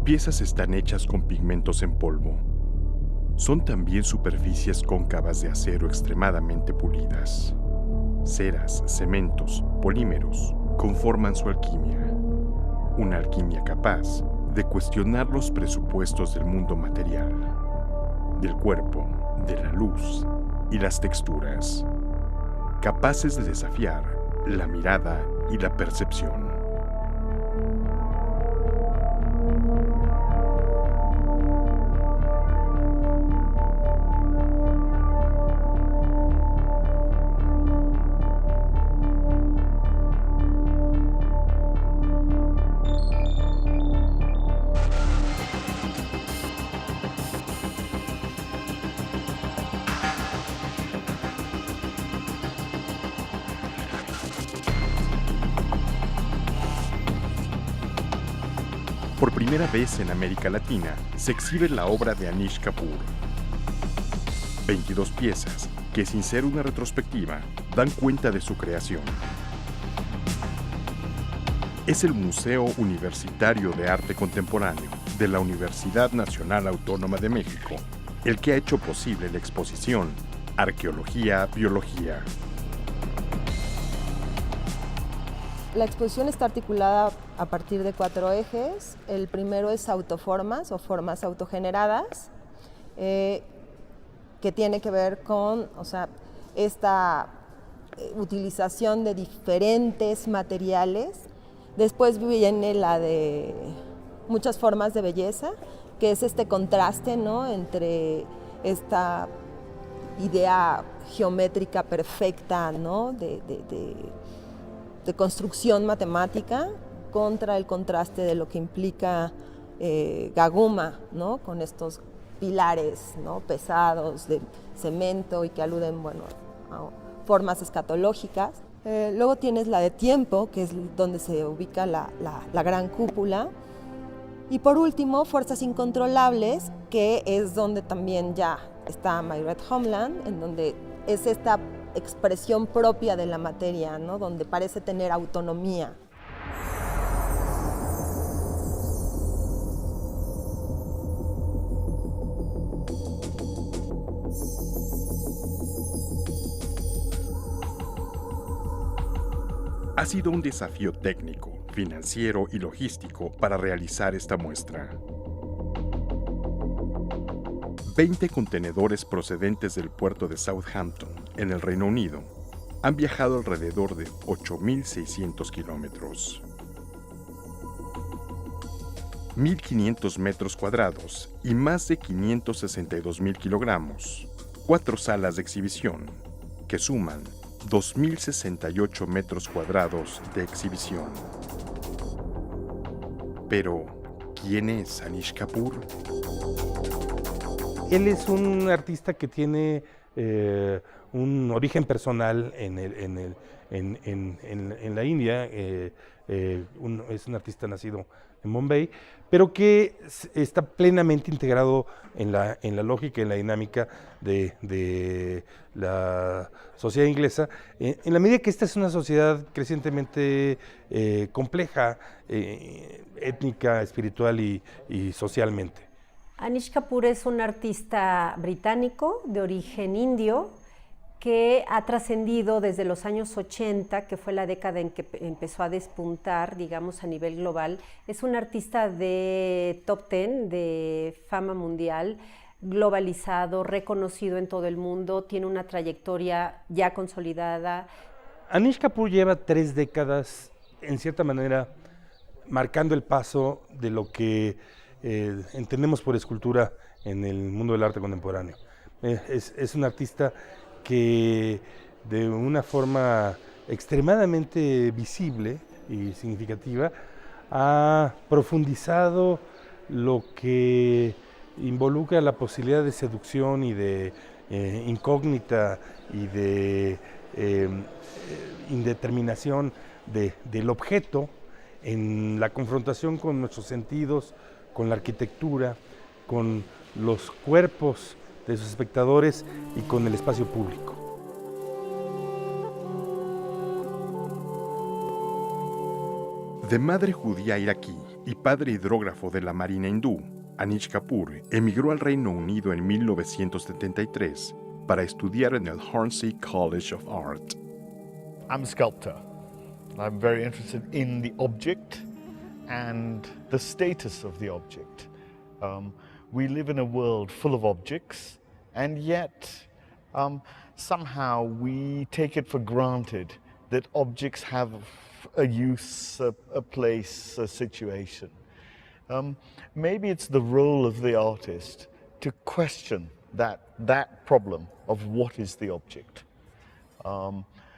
piezas están hechas con pigmentos en polvo. Son también superficies cóncavas de acero extremadamente pulidas. Ceras, cementos, polímeros conforman su alquimia. Una alquimia capaz de cuestionar los presupuestos del mundo material, del cuerpo, de la luz y las texturas, capaces de desafiar la mirada y la percepción. Por primera vez en América Latina se exhibe la obra de Anish Kapoor. 22 piezas que, sin ser una retrospectiva, dan cuenta de su creación. Es el Museo Universitario de Arte Contemporáneo de la Universidad Nacional Autónoma de México el que ha hecho posible la exposición Arqueología, Biología. La exposición está articulada a partir de 4 ejes. El primero es autoformas o formas autogeneradas, que tiene que ver con esta utilización de diferentes materiales. Después viene la de muchas formas de belleza, que es este contraste, ¿no?, entre esta idea geométrica perfecta, ¿no?, de construcción matemática contra el contraste de lo que implica Gaguma, ¿no?, con estos pilares, ¿no?, pesados de cemento y que aluden, a formas escatológicas. Luego tienes la de tiempo, que es donde se ubica la gran cúpula. Y por último, fuerzas incontrolables, que es donde también ya está My Red Homeland, en donde es esta expresión propia de la materia, ¿no?, donde parece tener autonomía. Ha sido un desafío técnico, financiero y logístico para realizar esta muestra. 20 contenedores procedentes del puerto de Southampton, en el Reino Unido, han viajado alrededor de 8.600 kilómetros. 1.500 metros cuadrados y más de 562.000 kilogramos. 4 salas de exhibición, que suman 2.068 metros cuadrados de exhibición. Pero, ¿quién es Anish Kapoor? Él es un artista que tiene un origen personal en la India. Es un artista nacido en Bombay, pero que está plenamente integrado en la lógica y en la dinámica de la sociedad inglesa, en la medida que esta es una sociedad crecientemente compleja, étnica, espiritual y socialmente. Anish Kapoor es un artista británico de origen indio que ha trascendido desde los años 80, que fue la década en que empezó a despuntar, digamos, a nivel global. Es un artista de top 10, de fama mundial, globalizado, reconocido en todo el mundo, tiene una trayectoria ya consolidada. Anish Kapoor lleva 3 décadas, en cierta manera, marcando el paso de lo que entendemos por escultura en el mundo del arte contemporáneo. Es un artista que de una forma extremadamente visible y significativa ha profundizado lo que involucra la posibilidad de seducción y de incógnita y de indeterminación del objeto en la confrontación con nuestros sentidos, con la arquitectura, con los cuerpos de sus espectadores y con el espacio público. De madre judía iraquí y padre hidrógrafo de la Marina hindú, Anish Kapoor emigró al Reino Unido en 1973 para estudiar en el Hornsey College of Art. I'm a sculptor. I'm very interested in the object and the status of the object. We live in a world full of objects, and yet somehow we take it for granted that objects have a use, a place, a situation. Maybe it's the role of the artist to question that problem of what is the object.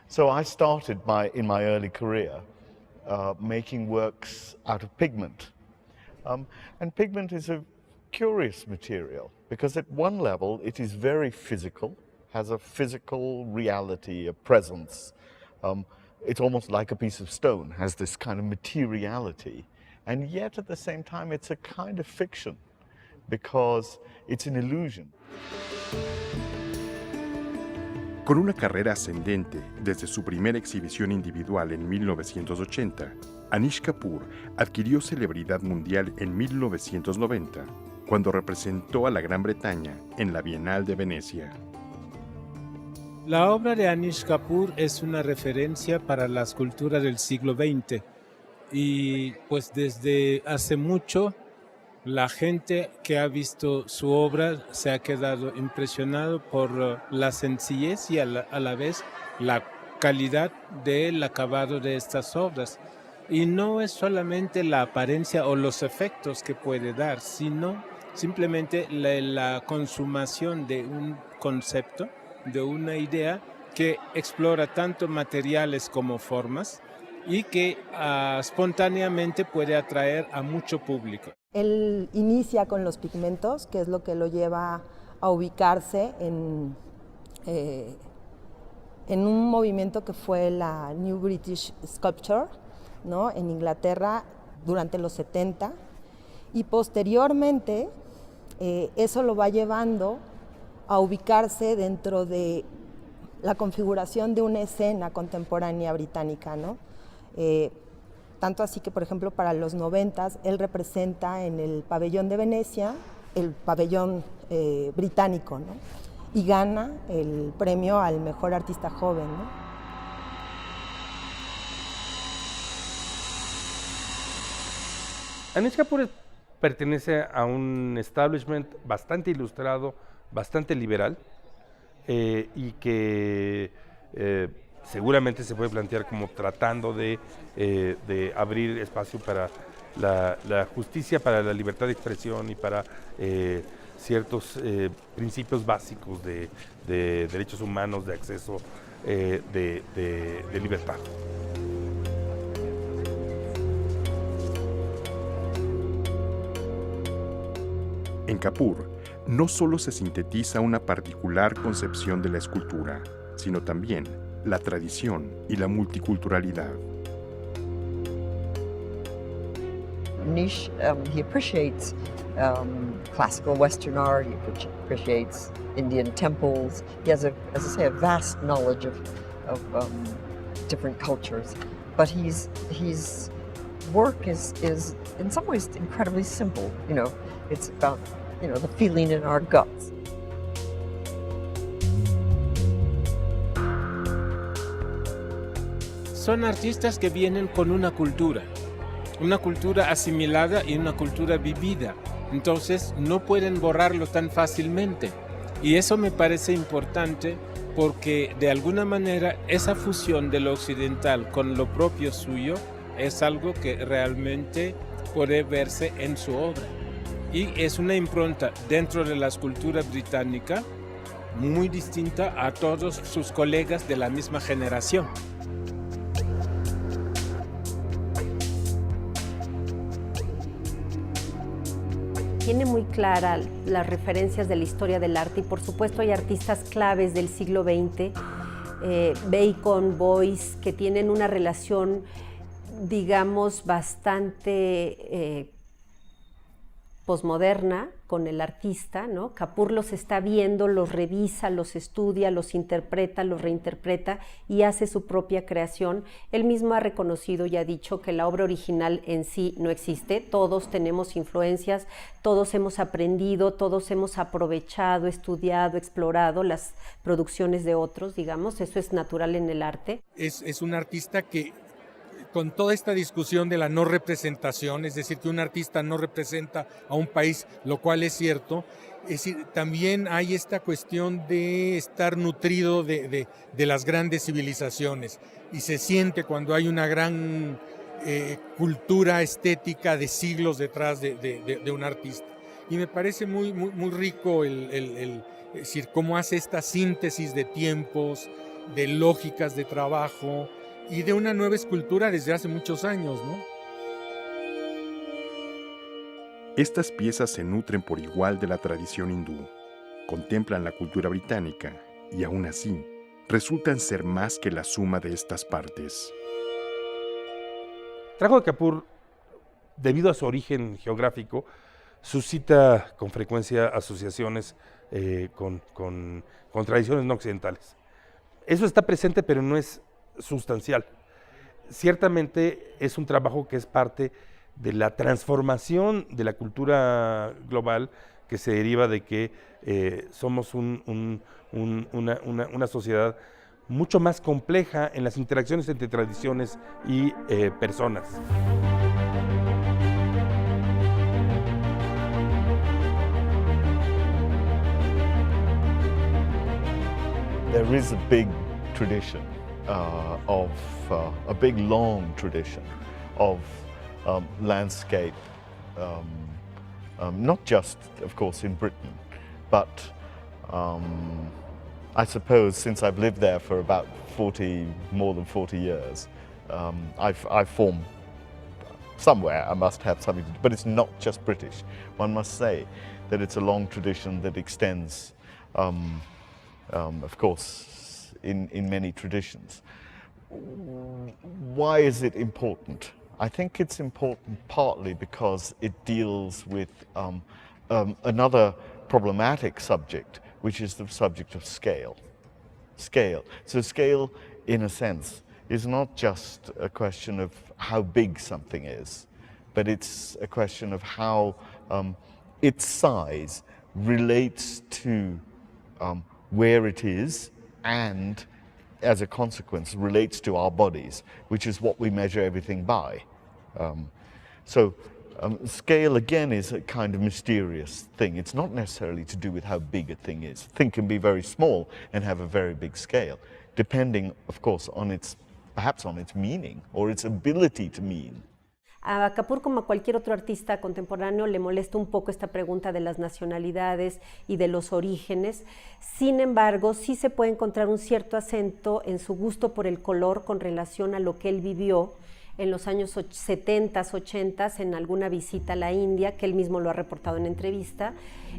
So I started in my early career making works out of pigment. And pigment is a curious material because at one level it is very physical, has a physical reality, a presence. It's almost like a piece of stone, has this kind of materiality. And yet at the same time it's a kind of fiction because it's an illusion. Con una carrera ascendente desde su primera exhibición individual en 1980, Anish Kapoor adquirió celebridad mundial en 1990, cuando representó a la Gran Bretaña en la Bienal de Venecia. La obra de Anish Kapoor es una referencia para la escultura del siglo XX y pues desde hace mucho la gente que ha visto su obra se ha quedado impresionado por la sencillez y a la vez la calidad del acabado de estas obras. Y no es solamente la apariencia o los efectos que puede dar, sino simplemente la consumación de un concepto, de una idea que explora tanto materiales como formas y que espontáneamente puede atraer a mucho público. Él inicia con los pigmentos, que es lo que lo lleva a ubicarse en un movimiento que fue la New British Sculpture, ¿no?, en Inglaterra durante los 70, y posteriormente eso lo va llevando a ubicarse dentro de la configuración de una escena contemporánea británica, ¿no? Tanto así que, por ejemplo, para los 90s, él representa en el pabellón de Venecia, el pabellón británico, ¿no?, y gana el premio al mejor artista joven, ¿no? Anish Kapoor pertenece a un establishment bastante ilustrado, bastante liberal, y que seguramente se puede plantear como tratando de abrir espacio para la justicia, para la libertad de expresión y para ciertos principios básicos de derechos humanos, de acceso, de libertad. En Kapoor, no solo se sintetiza una particular concepción de la escultura, sino también la tradición y la multiculturalidad. Anish, he appreciates classical Western art, he appreciates Indian temples. He has, as I say, a vast knowledge of different cultures. But his work is in some ways incredibly simple. You know, it's about, you know, the feeling in our guts. Son artistas que vienen con una cultura asimilada y una cultura vivida. Entonces no pueden borrarlo tan fácilmente. Y eso me parece importante porque de alguna manera esa fusión de lo occidental con lo propio suyo es algo que realmente puede verse en su obra. Y es una impronta dentro de la escultura británica muy distinta a todos sus colegas de la misma generación. Tiene muy clara las referencias de la historia del arte y por supuesto hay artistas claves del siglo XX, Bacon, Beuys, que tienen una relación, digamos, bastante posmoderna con el artista, ¿no? Kapur los está viendo, los revisa, los estudia, los interpreta, los reinterpreta y hace su propia creación. Él mismo ha reconocido y ha dicho que la obra original en sí no existe. Todos tenemos influencias, todos hemos aprendido, todos hemos aprovechado, estudiado, explorado las producciones de otros, digamos. Eso es natural en el arte. Es un artista que, con toda esta discusión de la no representación, es decir, que un artista no representa a un país, lo cual es cierto, es decir, también hay esta cuestión de estar nutrido de las grandes civilizaciones, y se siente cuando hay una gran cultura estética de siglos detrás de un artista. Y me parece muy rico es decir, cómo hace esta síntesis de tiempos, de lógicas de trabajo, y de una nueva escultura desde hace muchos años, ¿no? Estas piezas se nutren por igual de la tradición hindú, contemplan la cultura británica y aún así resultan ser más que la suma de estas partes. El trabajo de Kapur, debido a su origen geográfico, suscita con frecuencia asociaciones con tradiciones no occidentales. Eso está presente, pero no es sustancial. Ciertamente es un trabajo que es parte de la transformación de la cultura global, que se deriva de que somos una sociedad mucho más compleja en las interacciones entre tradiciones y personas. There is a big tradition a big long tradition of landscape, not just of course in Britain, but I suppose since I've lived there for about more than 40 years, I've formed somewhere, I must have something to do, but it's not just British. One must say that it's a long tradition that extends, of course, in many traditions. Why is it important? I think it's important partly because it deals with another problematic subject, which is the subject of scale. So scale, in a sense, is not just a question of how big something is, but it's a question of how its size relates to where it is, and as a consequence relates to our bodies, which is what we measure everything by. Scale again is a kind of mysterious thing. It's not necessarily to do with how big a thing is. A thing can be very small and have a very big scale, depending of course perhaps on its meaning or its ability to mean. A Kapur, como a cualquier otro artista contemporáneo, le molesta un poco esta pregunta de las nacionalidades y de los orígenes. Sin embargo, sí se puede encontrar un cierto acento en su gusto por el color con relación a lo que él vivió en los años 70, 80, en alguna visita a la India, que él mismo lo ha reportado en entrevista.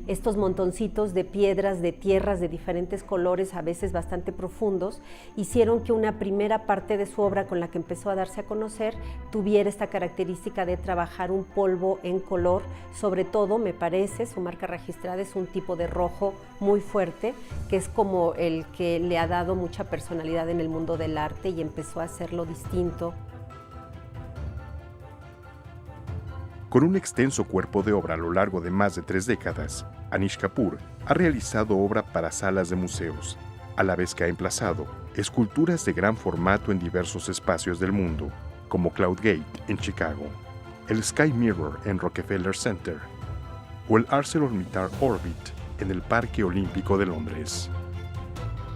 Estos montoncitos de piedras, de tierras de diferentes colores, a veces bastante profundos, hicieron que una primera parte de su obra, con la que empezó a darse a conocer, tuviera esta característica de trabajar un polvo en color. Sobre todo, me parece, su marca registrada es un tipo de rojo muy fuerte, que es como el que le ha dado mucha personalidad en el mundo del arte y empezó a hacerlo distinto. Con un extenso cuerpo de obra a lo largo de más de 3 décadas, Anish Kapoor ha realizado obra para salas de museos, a la vez que ha emplazado esculturas de gran formato en diversos espacios del mundo, como Cloud Gate en Chicago, el Sky Mirror en Rockefeller Center o el ArcelorMittal Orbit en el Parque Olímpico de Londres.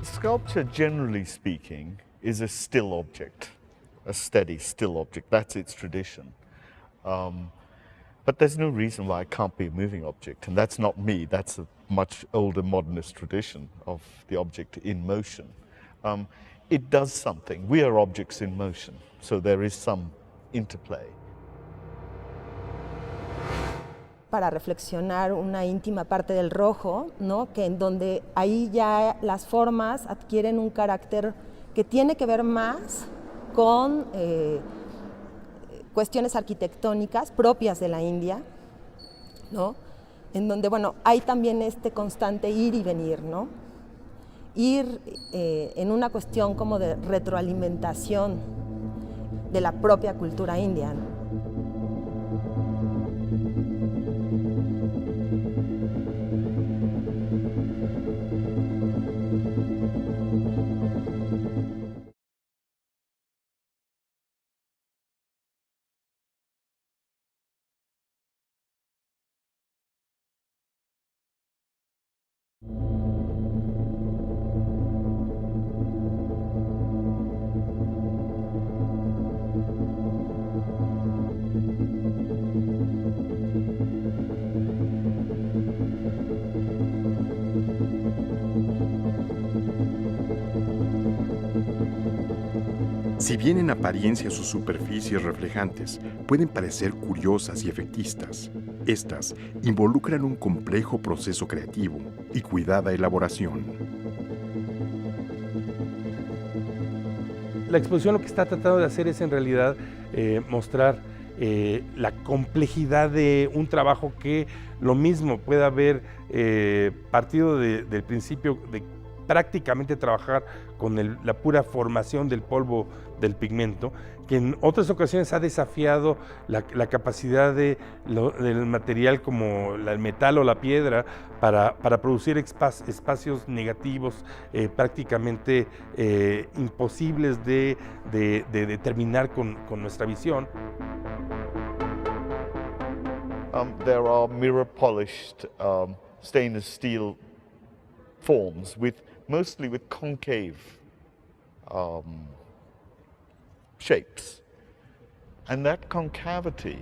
Sculpture, generally speaking, is a still object, a steady still object. That's its tradition. But there's no reason why it can't be a moving object, and that's not me, that's a much older modernist tradition of the object in motion. It does something. We are objects in motion, so there is some interplay. Para reflexionar una íntima parte del rojo, ¿no? Que en donde ahí ya las formas adquieren un carácter que tiene que ver más con cuestiones arquitectónicas propias de la India, ¿no? En donde, bueno, hay también este constante ir y venir, ¿no? Ir en una cuestión como de retroalimentación de la propia cultura india, ¿no? Si bien en apariencia sus superficies reflejantes pueden parecer curiosas y efectistas, estas involucran un complejo proceso creativo y cuidada elaboración. La exposición lo que está tratando de hacer es en realidad mostrar la complejidad de un trabajo que lo mismo puede haber partido del principio de prácticamente trabajar con la pura formación del polvo del pigmento, que en otras ocasiones ha desafiado la capacidad del material como el metal o la piedra para producir espacios negativos prácticamente imposibles de determinar con nuestra visión. There are mirror polished stainless steel forms mostly with concave shapes, and that concavity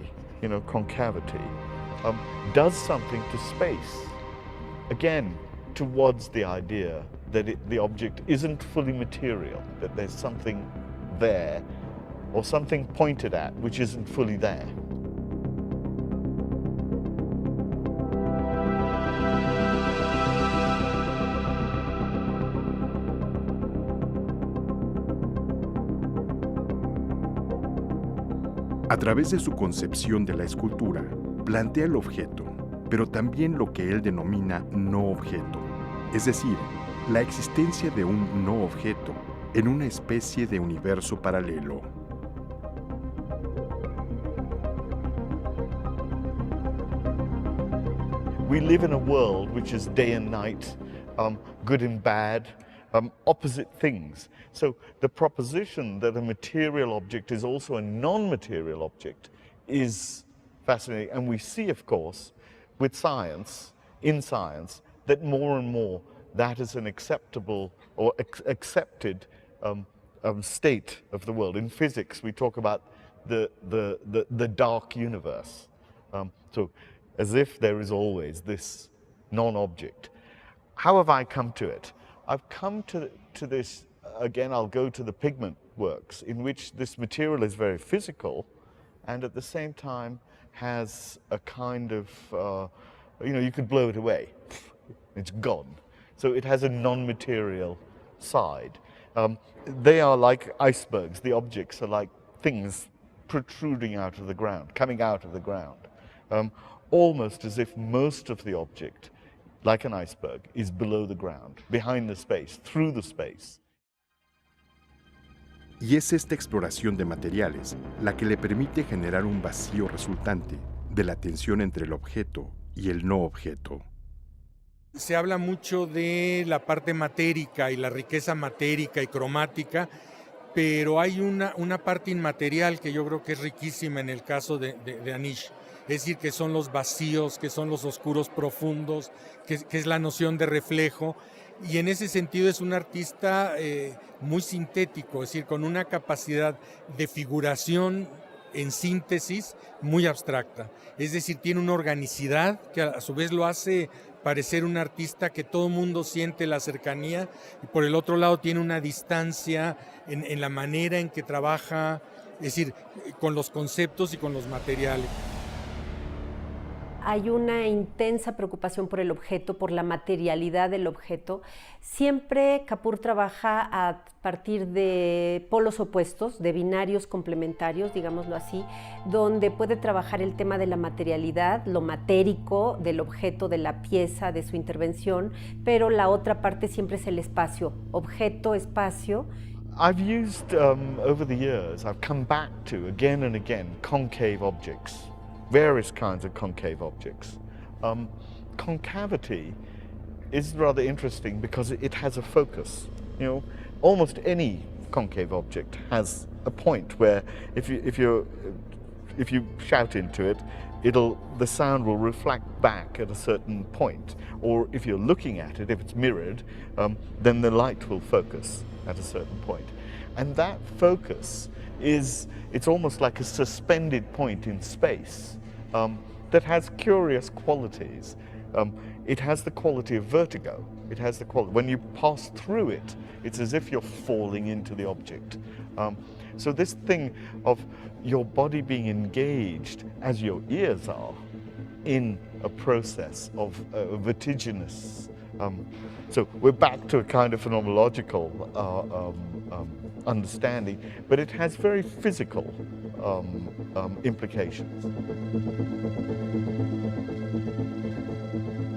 does something to space, again towards the idea that the object isn't fully material, that there's something there or something pointed at which isn't fully there. A través de su concepción de la escultura, plantea el objeto, pero también lo que él denomina no objeto, es decir, la existencia de un no objeto en una especie de universo paralelo. We live in a world which is day and night, good and bad, opposite things. So the proposition that a material object is also a non-material object is fascinating. And we see, of course, with science, in science, that more and more that is an acceptable or accepted state of the world. In physics, we talk about the dark universe. So as if there is always this non-object. How have I come to it? I've come to this, again, I'll go to the pigment works, in which this material is very physical and at the same time has a kind of, you could blow it away. It's gone. So it has a non-material side. They are like icebergs. The objects are like things protruding out of the ground, coming out of the ground. Almost as if most of the object, like an iceberg, is below the ground, behind the space, through the space. Y es esta exploración de materiales la que le permite generar un vacío resultante de la tensión entre el objeto y el no objeto. Se habla mucho de la parte matérica y la riqueza matérica y cromática, pero hay una parte inmaterial que yo creo que es riquísima en el caso de Anish. Es decir, que son los vacíos, que son los oscuros profundos, que es la noción de reflejo. Y en ese sentido es un artista muy sintético, es decir, con una capacidad de figuración en síntesis muy abstracta. Es decir, tiene una organicidad que a su vez lo hace parecer un artista que todo el mundo siente la cercanía, y por el otro lado tiene una distancia en la manera en que trabaja, es decir, con los conceptos y con los materiales. hay una intensa preocupación por el objeto, por la materialidad del objeto. Siempre Kapoor trabaja a partir de polos opuestos, de binarios complementarios, digámoslo así, donde puede trabajar el tema de la materialidad, lo matérico del objeto, de la pieza, de su intervención, pero la otra parte siempre es el espacio, objeto, espacio. I've used, over the years, I've come back to, again and again, concave objects, various kinds of concave objects. Concavity is rather interesting because it has a focus. You know, almost any concave object has a point where if you shout into it, the sound will reflect back at a certain point. Or if you're looking at it, if it's mirrored, then the light will focus at a certain point. And that focus it's almost like a suspended point in space that has curious qualities. It has the quality of vertigo. It has the quality, when you pass through it, it's as if you're falling into the object. So this thing of your body being engaged, as your ears are, in a process of vertiginous. So we're back to a kind of phenomenological understanding, but it has very physical implications.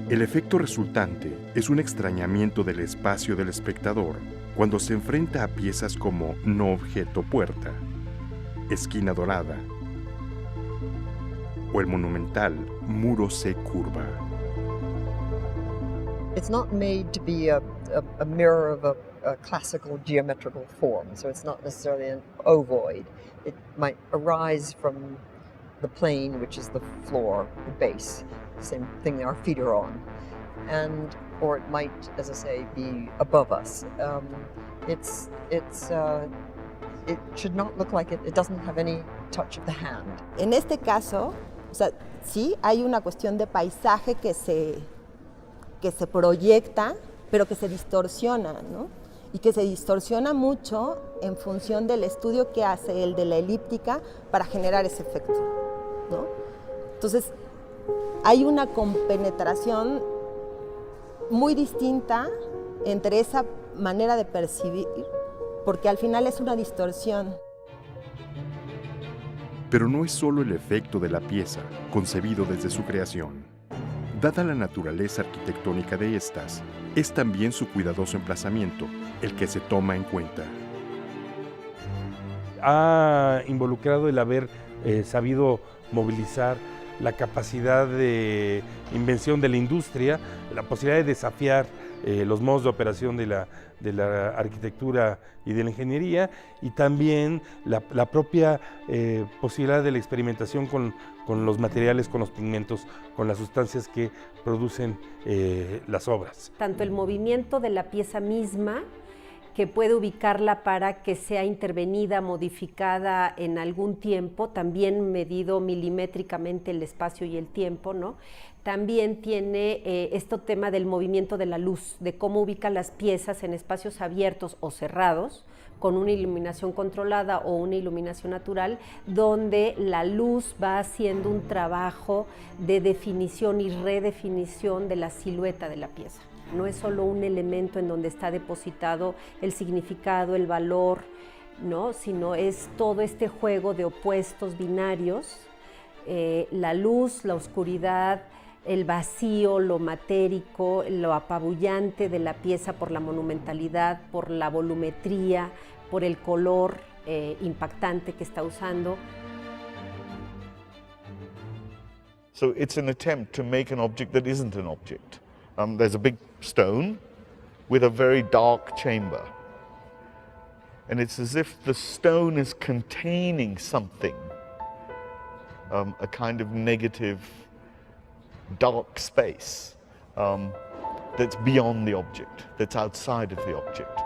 El efecto resultante es un extrañamiento del espacio del espectador cuando se enfrenta a piezas como No objeto puerta, Esquina dorada o el monumental Muro se curva. It's not made to be a mirror of a classical geometrical form, so it's not necessarily an ovoid. It might arise from the plane, which is the floor, the base, same thing our feet are on, or it might, as I say, be above us. It should not look like it doesn't have any touch of the hand. En este caso, o sea, sí hay una cuestión de paisaje que se proyecta, pero que se distorsiona, ¿no? Y que se distorsiona mucho en función del estudio que hace el de la elíptica para generar ese efecto, ¿no? Entonces, hay una compenetración muy distinta entre esa manera de percibir, porque al final es una distorsión. Pero no es solo el efecto de la pieza, concebido desde su creación. Dada la naturaleza arquitectónica de estas, es también su cuidadoso emplazamiento el que se toma en cuenta. Ha involucrado el haber sabido movilizar la capacidad de invención de la industria, la posibilidad de desafiar los modos de operación de la arquitectura y de la ingeniería, y también la propia posibilidad de la experimentación con los materiales, con los pigmentos, con las sustancias que producen las obras. Tanto el movimiento de la pieza misma, que puede ubicarla para que sea intervenida, modificada en algún tiempo, también medido milimétricamente el espacio y el tiempo, ¿no? También tiene este tema del movimiento de la luz, de cómo ubica las piezas en espacios abiertos o cerrados, con una iluminación controlada o una iluminación natural, donde la luz va haciendo un trabajo de definición y redefinición de la silueta de la pieza. No es solo un elemento en donde está depositado el significado, el valor, ¿no? Sino es todo este juego de opuestos binarios, la luz, la oscuridad, el vacío, lo matérico, lo apabullante de la pieza por la monumentalidad, por la volumetría, por el color impactante que está usando. So it's an attempt to make an object that isn't an object. There's a big stone with a very dark chamber. And it's as if the stone is containing something, a kind of negative, dark space that's beyond the object, that's outside of the object.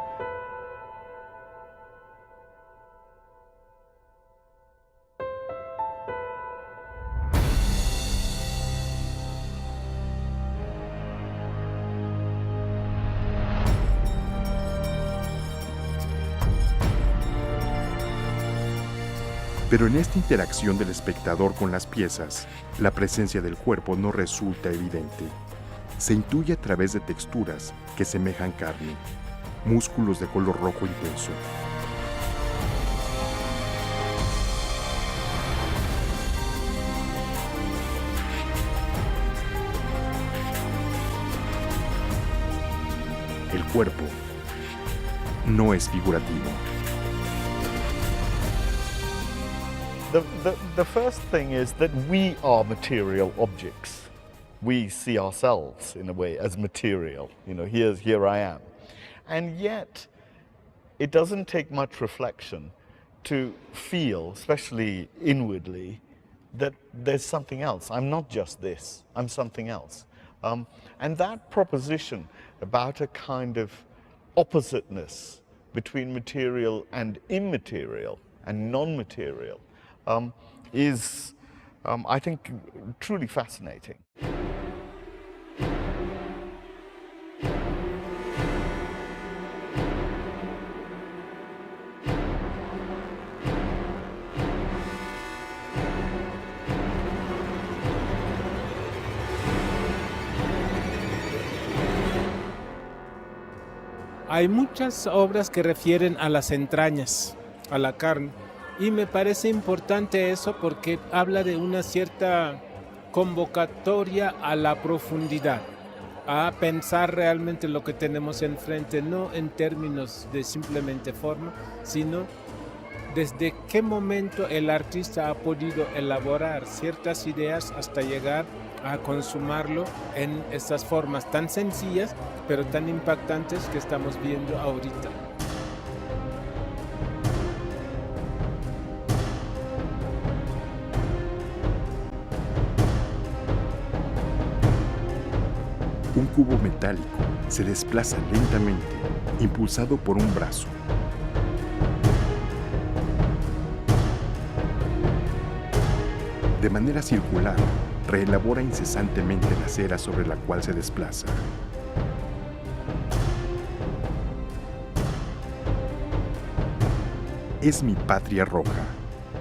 Pero en esta interacción del espectador con las piezas, la presencia del cuerpo no resulta evidente. Se intuye a través de texturas que semejan carne, músculos de color rojo intenso. El cuerpo no es figurativo. The first thing is that we are material objects. We see ourselves, in a way, as material. You know, here I am. And yet, it doesn't take much reflection to feel, especially inwardly, that there's something else. I'm not just this, I'm something else. And that proposition about a kind of oppositeness between material and immaterial and non-material is, I think, truly fascinating. Hay muchas obras que refieren a las entrañas, a la carne, y me parece importante eso porque habla de una cierta convocatoria a la profundidad, a pensar realmente lo que tenemos enfrente, no en términos de simplemente forma, sino desde qué momento el artista ha podido elaborar ciertas ideas hasta llegar a consumarlo en estas formas tan sencillas, pero tan impactantes que estamos viendo ahorita. Un cubo metálico se desplaza lentamente, impulsado por un brazo. De manera circular, reelabora incesantemente la cera sobre la cual se desplaza. Es mi patria roja,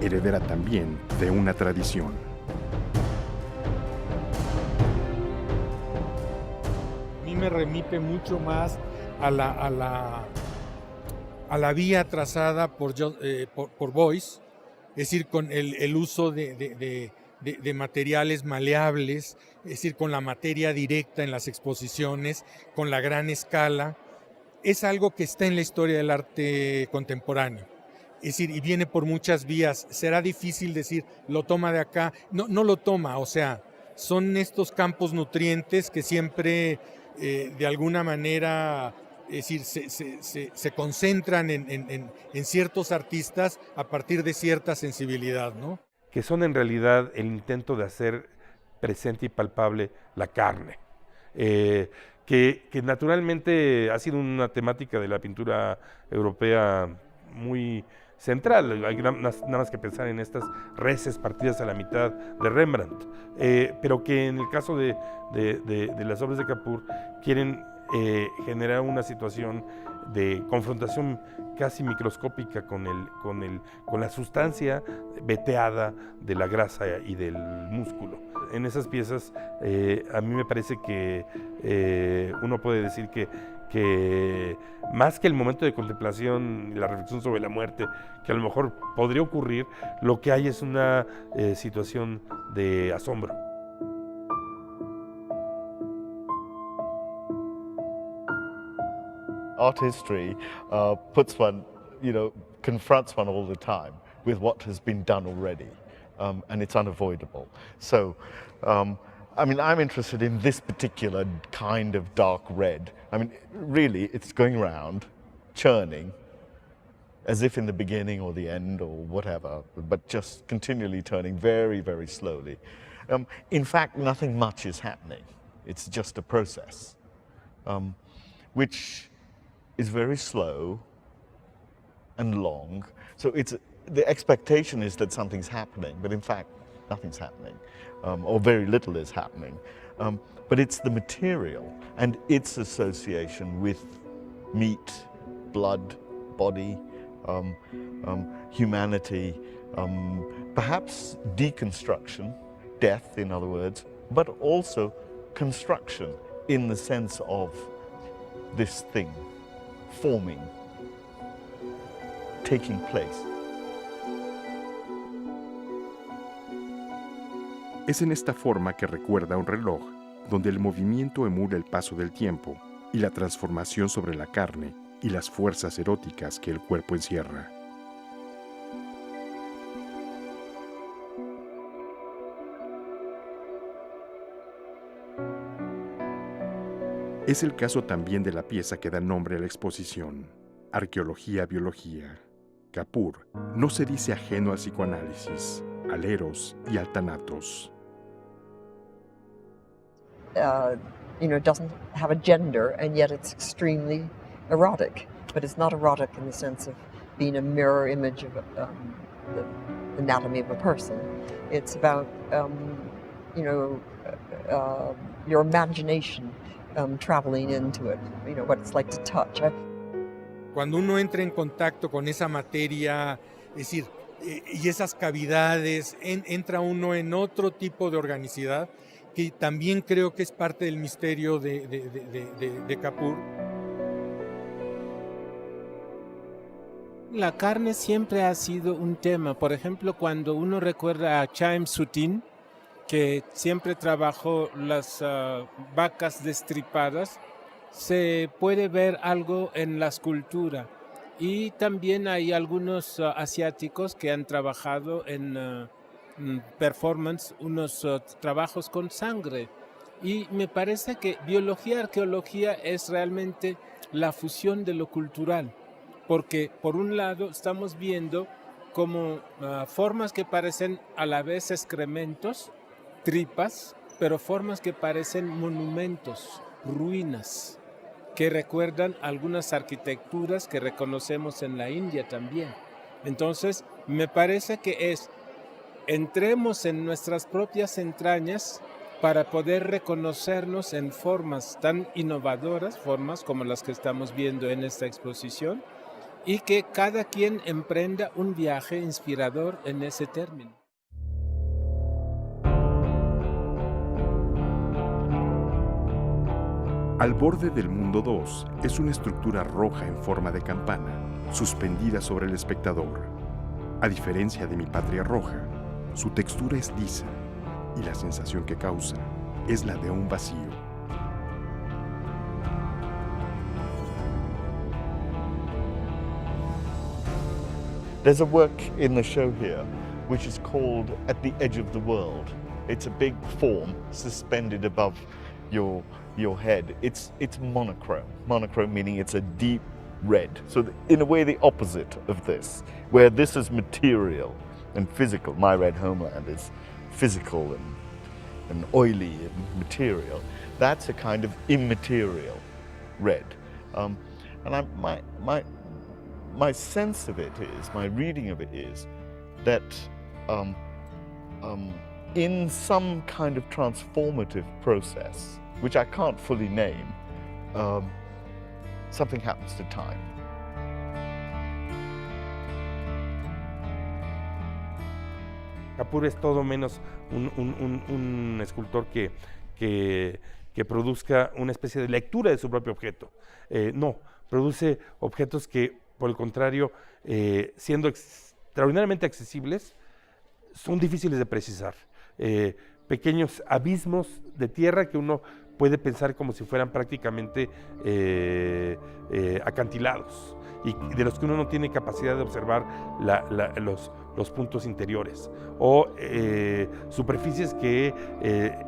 heredera también de una tradición. A mí me remite mucho más a la vía trazada por Beuys, es decir, con el uso de materiales maleables, es decir, con la materia directa en las exposiciones, con la gran escala. Es algo que está en la historia del arte contemporáneo. Es decir, y viene por muchas vías. Será difícil decir, lo toma de acá. No lo toma, o sea, son estos campos nutrientes que siempre, de alguna manera, es decir, se concentran en ciertos artistas a partir de cierta sensibilidad, ¿no? Que son en realidad el intento de hacer presente y palpable la carne, que naturalmente ha sido una temática de la pintura europea muy central. Hay nada más que pensar en estas reses partidas a la mitad de Rembrandt, pero que en el caso de las obras de Kapur quieren generar una situación de confrontación casi microscópica con la sustancia veteada de la grasa y del músculo. En esas piezas a mí me parece que uno puede decir que más que el momento de contemplación y la reflexión sobre la muerte, que a lo mejor podría ocurrir, lo que hay es una situación de asombro. Art history puts one, confronts one all the time with what has been done already, and it's unavoidable. So, I'm interested in this particular kind of dark red. Really, it's going around, churning, as if in the beginning or the end or whatever, but just continually turning very, very slowly. In fact, nothing much is happening. It's just a process, which is very slow and long. So the expectation is that something's happening, but in fact, nothing's happening, or very little is happening. But it's the material and its association with meat, blood, body, humanity, perhaps deconstruction, death in other words, but also construction in the sense of this thing forming, taking place. Es en esta forma que recuerda un reloj, donde el movimiento emula el paso del tiempo y la transformación sobre la carne y las fuerzas eróticas que el cuerpo encierra. Es el caso también de la pieza que da nombre a la exposición, Arqueología-Biología. Kapoor no se dice ajeno al psicoanálisis, al eros y al thanatos. It doesn't have a gender, and yet it's extremely erotic. But it's not erotic in the sense of being a mirror image of the anatomy of a person. It's about, your imagination traveling into it, what it's like to touch. Cuando uno entra en contacto con esa materia, es decir, y esas cavidades, entra uno en otro tipo de organicidad que también creo que es parte del misterio de Kapoor. La carne siempre ha sido un tema. Por ejemplo, cuando uno recuerda a Chaim Soutine, que siempre trabajó las vacas destripadas, se puede ver algo en la escultura. Y también hay algunos asiáticos que han trabajado en performance, unos trabajos con sangre. Y me parece que biología, arqueología es realmente la fusión de lo cultural. Porque por un lado estamos viendo como formas que parecen a la vez excrementos, tripas, pero formas que parecen monumentos, ruinas, que recuerdan algunas arquitecturas que reconocemos en la India también. Entonces, me parece que entremos en nuestras propias entrañas para poder reconocernos en formas tan innovadoras, formas como las que estamos viendo en esta exposición, y que cada quien emprenda un viaje inspirador en ese término. Al borde del mundo 2 es una estructura roja en forma de campana, suspendida sobre el espectador. A diferencia de Mi Patria Roja, su textura es lisa y la sensación que causa es la de un vacío. There's a work in the show here which is called At the Edge of the World. It's a big form suspended above your head. It's monochrome. Monochrome meaning it's a deep red. So in a way the opposite of this, where this is material and physical. My Red Homeland is physical and oily and material. That's a kind of immaterial red. And my sense of it is, my reading of it is, that in some kind of transformative process, which I can't fully name, something happens to time. Kapoor es todo menos un escultor que produzca una especie de lectura de su propio objeto. No, produce objetos que, por el contrario, siendo extraordinariamente accesibles, son difíciles de precisar. Pequeños abismos de tierra que uno puede pensar como si fueran prácticamente acantilados y de los que uno no tiene capacidad de observar los puntos interiores o superficies que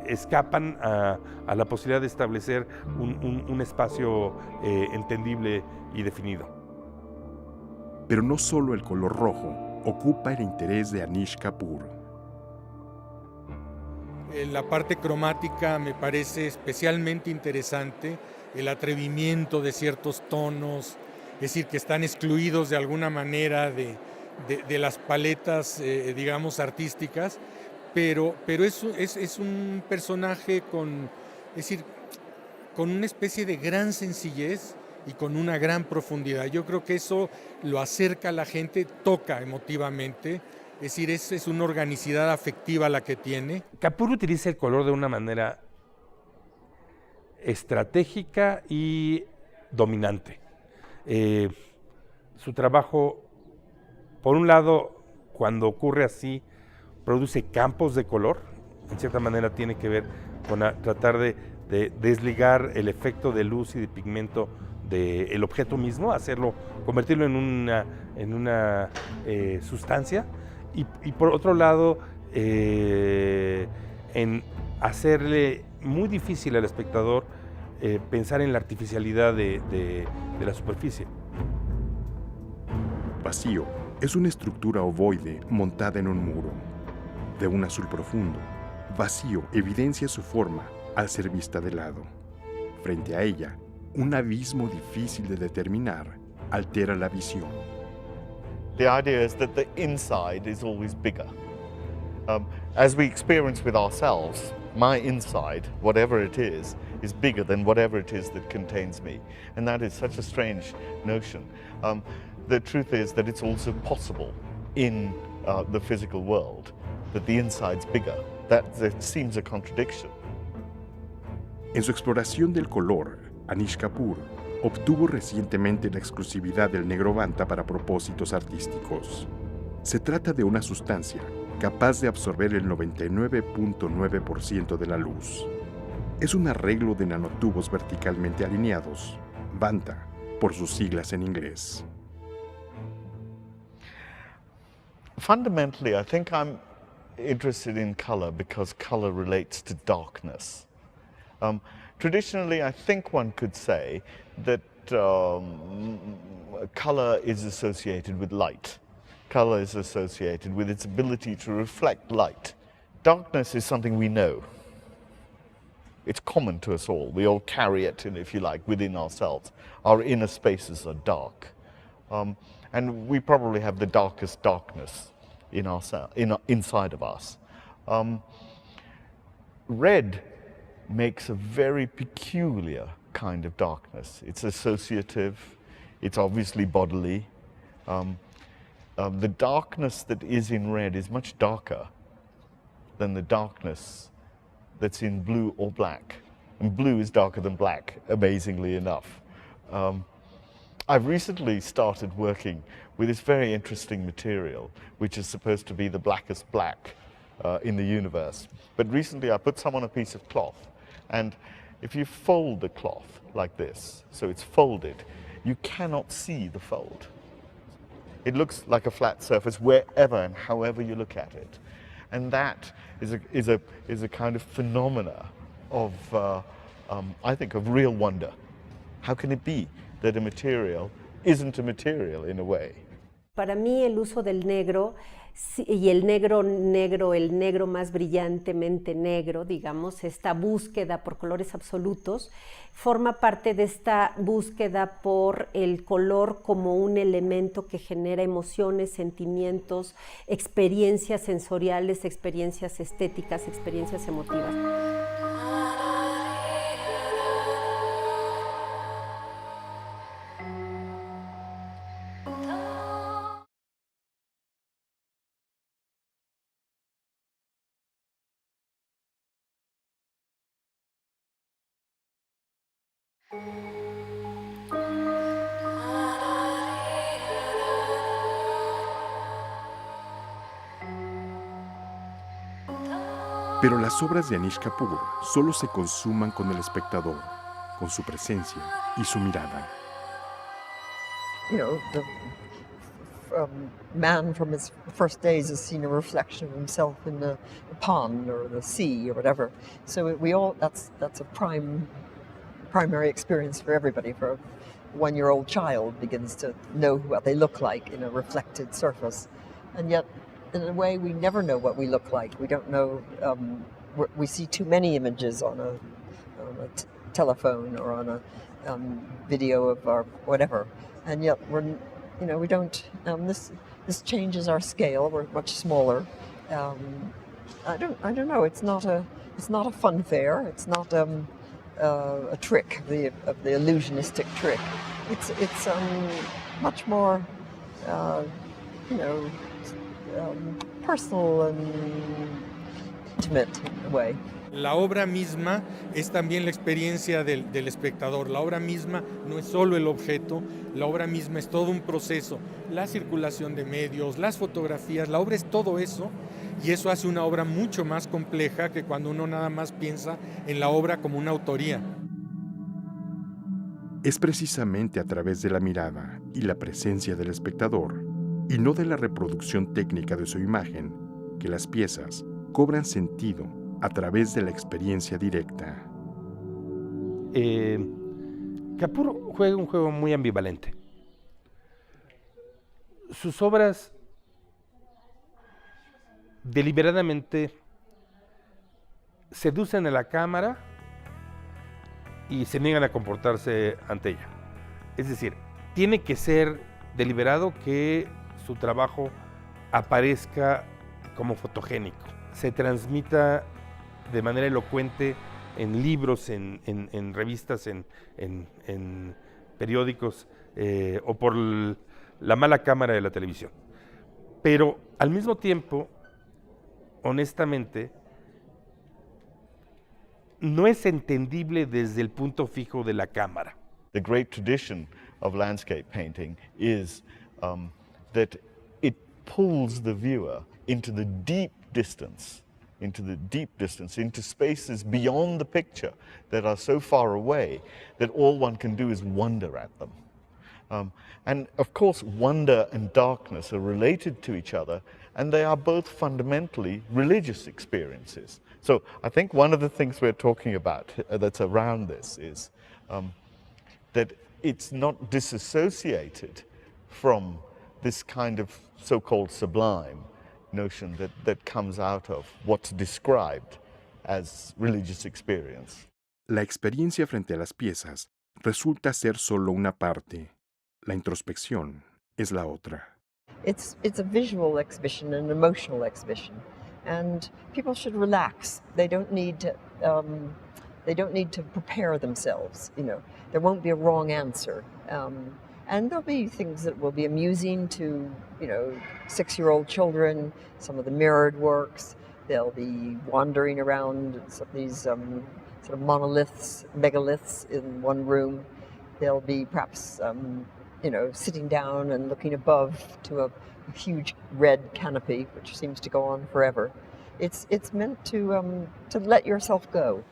escapan a la posibilidad de establecer un espacio entendible y definido. Pero no solo el color rojo ocupa el interés de Anish Kapoor. La parte cromática me parece especialmente interesante, el atrevimiento de ciertos tonos, es decir, que están excluidos de alguna manera de las paletas, digamos, artísticas, pero es un personaje con una especie de gran sencillez y con una gran profundidad. Yo creo que eso lo acerca a la gente, toca emotivamente, es decir, es una organicidad afectiva la que tiene. Kapoor utiliza el color de una manera estratégica y dominante. Su trabajo, por un lado, cuando ocurre así, produce campos de color, en cierta manera tiene que ver con tratar de desligar el efecto de luz y de pigmento del objeto mismo, convertirlo en una sustancia, y por otro lado, en hacerle muy difícil al espectador pensar en la artificialidad de la superficie. Vacío es una estructura ovoide montada en un muro. De un azul profundo, Vacío evidencia su forma al ser vista de lado. Frente a ella, un abismo difícil de determinar altera la visión. The idea is that the inside is always bigger. As we experience with ourselves, my inside, whatever it is bigger than whatever it is that contains me. And that is such a strange notion. The truth is that it's also possible in the physical world that the inside's bigger. That seems a contradiction. En su exploración del color, Anish Kapoor obtuvo recientemente la exclusividad del Negrovanta para propósitos artísticos. Se trata de una sustancia capaz de absorber el 99.9% de la luz. Es un arreglo de nanotubos verticalmente alineados, Vanta, por sus siglas en inglés. Fundamentally, I think I'm interested in color because color relates to darkness. Traditionally, I think one could say that color is associated with light. Color is associated with its ability to reflect light. Darkness is something we know. It's common to us all. We all carry it, if you like, within ourselves. Our inner spaces are dark. And we probably have the darkest darkness inside of us. Red makes a very peculiar kind of darkness. It's associative, it's obviously bodily. The darkness that is in red is much darker than the darkness that's in blue or black. And blue is darker than black, amazingly enough. I've recently started working with this very interesting material, which is supposed to be the blackest black in the universe. But recently I put some on a piece of cloth, and if you fold the cloth like this, so it's folded, you cannot see the fold. It looks like a flat surface wherever and however you look at it. And that is a kind of phenomena of, I think, of real wonder. How can it be that a material isn't a material in a way? Para mí el uso del negro y el negro más brillantemente negro, digamos, esta búsqueda por colores absolutos, forma parte de esta búsqueda por el color como un elemento que genera emociones, sentimientos, experiencias sensoriales, experiencias estéticas, experiencias emotivas. Pero las obras de Anish Kapoor solo se consuman con el espectador, con su presencia y su mirada. You know, the man from his first days has seen a reflection of himself in the pond or the sea or whatever. So that's a primary experience for everybody. For a one-year-old child begins to know what they look like in a reflected surface, and yet, in a way, we never know what we look like. We don't know. We see too many images on a telephone or on a video of our whatever, and yet we don't. This changes our scale. We're much smaller. I don't know. It's not a fun fair. It's not a trick, the illusionistic trick. It's much more, you know, personal and intimate in a way. La obra misma es también la experiencia del espectador. La obra misma no es solo el objeto, la obra misma es todo un proceso. La circulación de medios, las fotografías, la obra es todo eso, y eso hace una obra mucho más compleja que cuando uno nada más piensa en la obra como una autoría. Es precisamente a través de la mirada y la presencia del espectador, y no de la reproducción técnica de su imagen, que las piezas cobran sentido a través de la experiencia directa. Kapoor juega un juego muy ambivalente. Sus obras deliberadamente seducen a la cámara y se niegan a comportarse ante ella. Es decir, tiene que ser deliberado que su trabajo aparezca como fotogénico, se transmita de manera elocuente en libros, en revistas, en periódicos o por la mala cámara de la televisión. Pero al mismo tiempo, honestamente, no es entendible desde el punto fijo de la cámara. The great tradition of landscape painting is that it pulls the viewer into the deep distance, into spaces beyond the picture that are so far away that all one can do is wonder at them. And of course, wonder and darkness are related to each other, and they are both fundamentally religious experiences. So I think one of the things we're talking about that's around this is that it's not disassociated from this kind of so-called sublime notion that comes out of what's described as religious experience. La experiencia frente a las piezas resulta ser solo una parte. La introspección es la otra. It's a visual exhibition, an emotional exhibition, and people should relax. They don't need to prepare themselves. You know, there won't be a wrong answer, and there'll be things that will be amusing to 6-year-old children. Some of the mirrored works. They'll be wandering around some of these sort of monoliths, megaliths in one room. They'll be perhaps sitting down and looking above to a huge red canopy, which seems to go on forever. It's meant to let yourself go.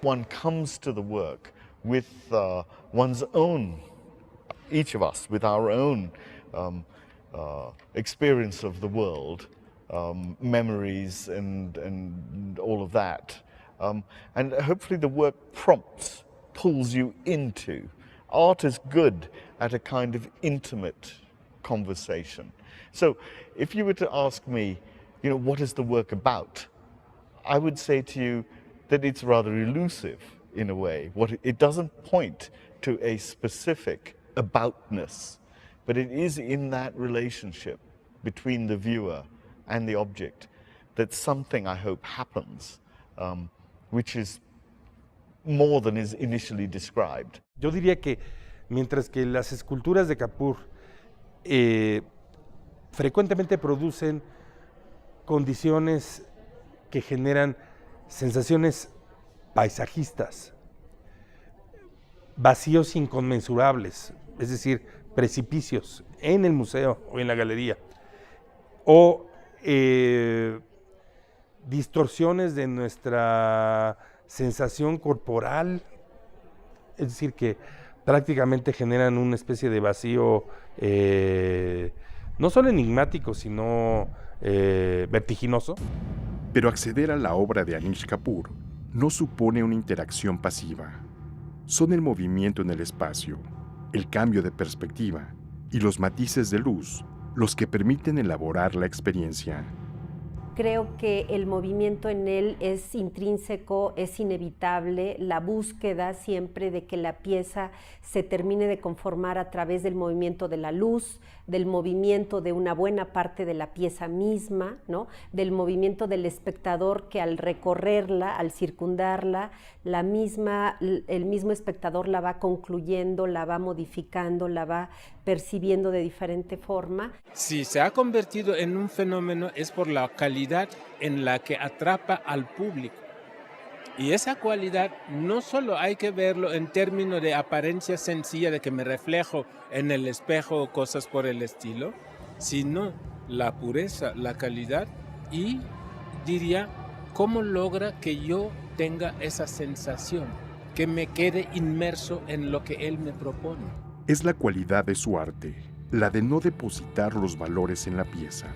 One comes to the work with one's own, each of us, with our own experience of the world, memories and all of that. And hopefully the work pulls you into. Art is good at a kind of intimate conversation. So if you were to ask me, what is the work about? I would say to you that it's rather elusive in a way. It doesn't point to a specific aboutness, but it is in that relationship between the viewer and the object that something, I hope, happens, which is more than is initially described. Yo diría que mientras que las esculturas de Kapoor frecuentemente producen condiciones que generan sensaciones paisajistas, vacíos inconmensurables, es decir, precipicios en el museo o en la galería, o distorsiones de nuestra sensación corporal, es decir, que prácticamente generan una especie de vacío no solo enigmático, sino vertiginoso. Pero acceder a la obra de Anish Kapoor no supone una interacción pasiva. Son el movimiento en el espacio, el cambio de perspectiva y los matices de luz los que permiten elaborar la experiencia. Creo que el movimiento en él es intrínseco, es inevitable, la búsqueda siempre de que la pieza se termine de conformar a través del movimiento de la luz, del movimiento de una buena parte de la pieza misma, ¿no? Del movimiento del espectador que al recorrerla, al circundarla, el mismo espectador la va concluyendo, la va modificando, la va percibiendo de diferente forma. Si se ha convertido en un fenómeno es por la calidad en la que atrapa al público. Y esa cualidad no solo hay que verlo en términos de apariencia sencilla de que me reflejo en el espejo o cosas por el estilo, sino la pureza, la calidad y diría cómo logra que yo tenga esa sensación, que me quede inmerso en lo que él me propone. Es la cualidad de su arte, la de no depositar los valores en la pieza,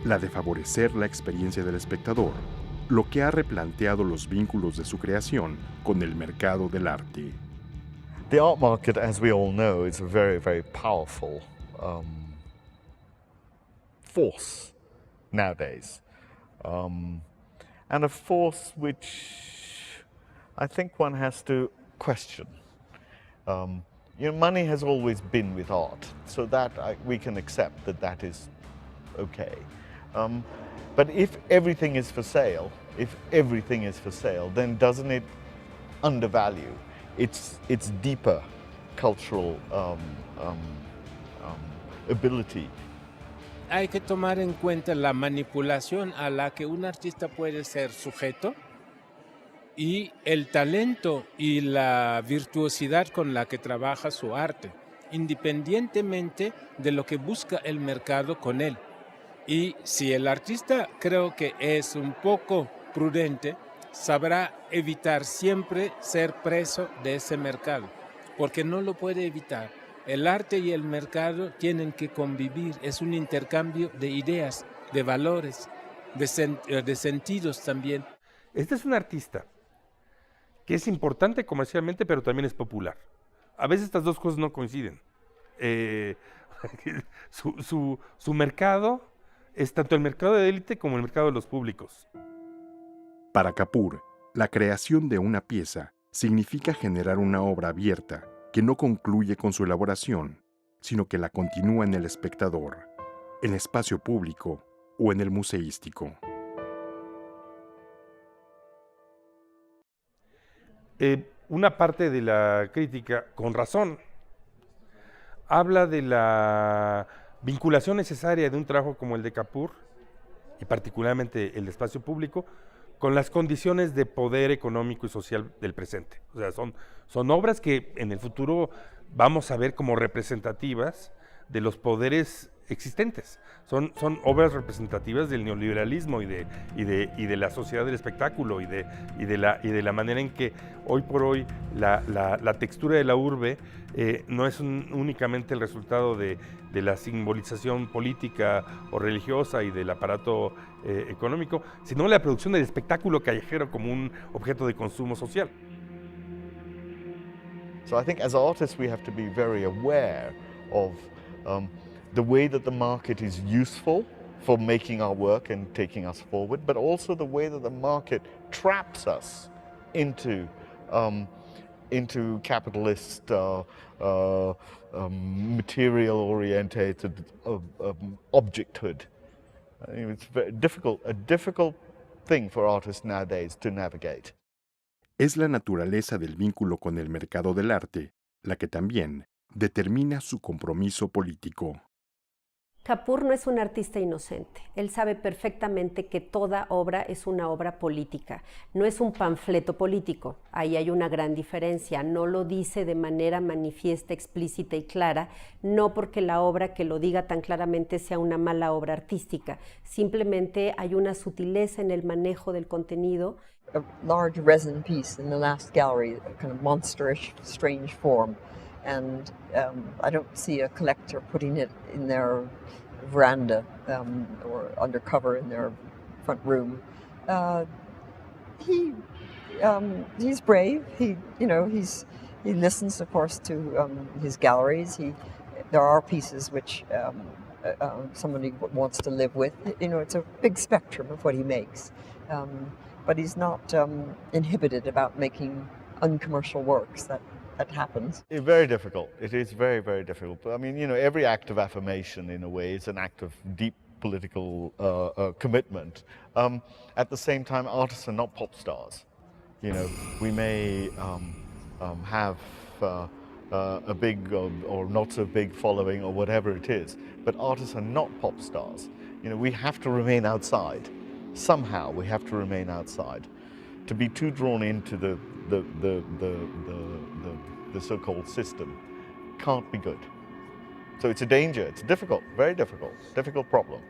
la de favorecer la experiencia del espectador, lo que ha replanteado los vínculos de su creación con el mercado del arte. The art market, as we all know, is a very, very powerful force nowadays. And a force which I think one has to question. Money has always been with art, so that we can accept that is okay. But if everything is for sale, then doesn't it undervalue its deeper cultural ability? Hay que tomar en cuenta la manipulación a la que un artista puede ser sujeto y el talento y la virtuosidad con la que trabaja su arte, independientemente de lo que busca el mercado con él. Y si el artista creo que es un poco prudente, sabrá evitar siempre ser preso de ese mercado, porque no lo puede evitar. El arte y el mercado tienen que convivir, es un intercambio de ideas, de valores, de sentidos también. Este es un artista que es importante comercialmente, pero también es popular. A veces estas dos cosas no coinciden. Su mercado es tanto el mercado de élite como el mercado de los públicos. Para Kapoor, la creación de una pieza significa generar una obra abierta que no concluye con su elaboración, sino que la continúa en el espectador, en espacio público o en el museístico. Una parte de la crítica, con razón, habla de la vinculación necesaria de un trabajo como el de Kapoor, y particularmente el espacio público, con las condiciones de poder económico y social del presente. O sea, son obras que en el futuro vamos a ver como representativas de los poderes existentes. Son obras representativas del neoliberalismo y de la sociedad del espectáculo y de la manera en que hoy por hoy la textura de la urbe no es únicamente el resultado de la simbolización política o religiosa y del aparato económico, sino la producción del espectáculo callejero como un objeto de consumo social. So I think as artists we have to be very aware of the way that the market is useful for making our work and taking us forward, but also the way that the market traps us into capitalist, material-orientated objecthood. It's very difficult, a difficult thing for artists nowadays to navigate. Es la naturaleza del vínculo con el mercado del arte la que también determina su compromiso político. Kapoor no es un artista inocente. Él sabe perfectamente que toda obra es una obra política. No es un panfleto político. Ahí hay una gran diferencia. No lo dice de manera manifiesta, explícita y clara, no porque la obra que lo diga tan claramente sea una mala obra artística. Simplemente hay una sutileza en el manejo del contenido. A large resin piece in the last gallery, a kind of monsterish, strange form. And I don't see a collector putting it in their veranda or undercover in their front room. He's brave. He listens, of course, to his galleries. There are pieces which somebody wants to live with. It's a big spectrum of what he makes. But he's not inhibited about making uncommercial works. That happens. It's very difficult. It is very, very difficult. I mean, every act of affirmation, in a way, is an act of deep political commitment. At the same time, artists are not pop stars. We may have a big or not so big following or whatever it is, but artists are not pop stars. We have to remain outside. Somehow we have to remain outside. To be too drawn into the so-called system can't be good. So it's a danger, it's difficult, very difficult problem.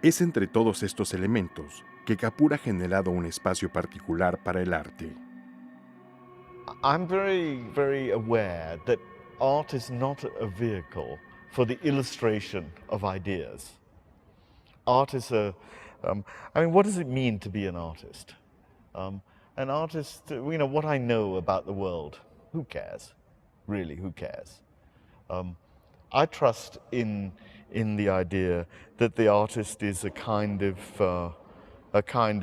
Es entre todos estos elementos que Kapoor ha generado un espacio particular para el arte. I'm very, very aware that art is not a vehicle for the illustration of ideas. Art is what does it mean to be an artist? An artist, what I know about the world, who cares? Really, who cares? I trust in the idea that the artist is a kind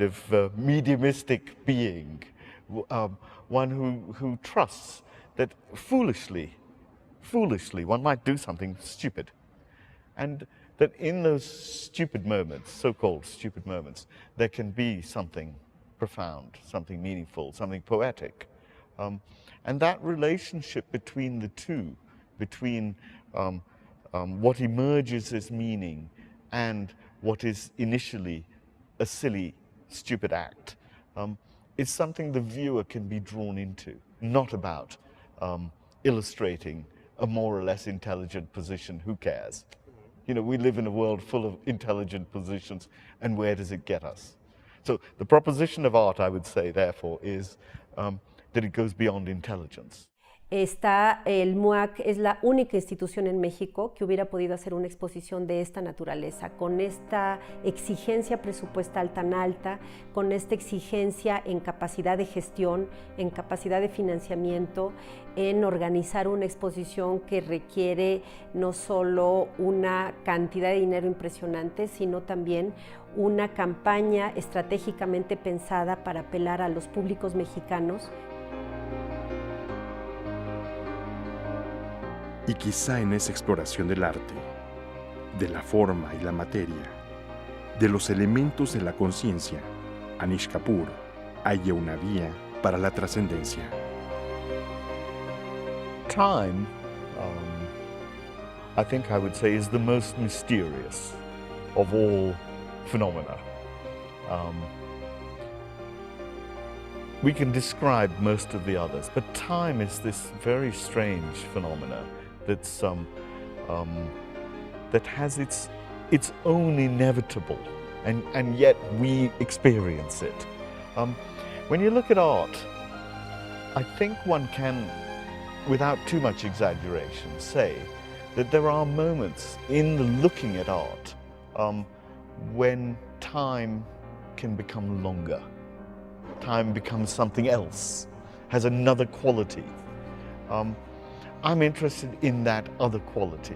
of mediumistic being, one who trusts that foolishly, one might do something stupid, and that in those stupid moments, so-called stupid moments, there can be something profound, something meaningful, something poetic. And that relationship between the two, between what emerges as meaning and what is initially a silly, stupid act, is something the viewer can be drawn into, not about illustrating a more or less intelligent position. Who cares? We live in a world full of intelligent positions, and where does it get us? So the proposition of art, I would say, therefore, is that it goes beyond intelligence. El MUAC es la única institución en México que hubiera podido hacer una exposición de esta naturaleza, con esta exigencia presupuestal tan alta, con esta exigencia en capacidad de gestión, en capacidad de financiamiento, en organizar una exposición que requiere no solo una cantidad de dinero impresionante, sino también una campaña estratégicamente pensada para apelar a los públicos mexicanos. Y quizá en esa exploración del arte, de la forma y la materia, de los elementos de la conciencia, Anish Kapoor halla una vía para la trascendencia. Time, I think I would say, is the most mysterious of all phenomena. We can describe most of the others, but time is this very strange phenomena that's that has its own inevitable, and yet we experience it. When you look at art, I think one can, without too much exaggeration, say that there are moments in the looking at art when time can become longer. Time becomes something else, has another quality. I'm interested in that other quality.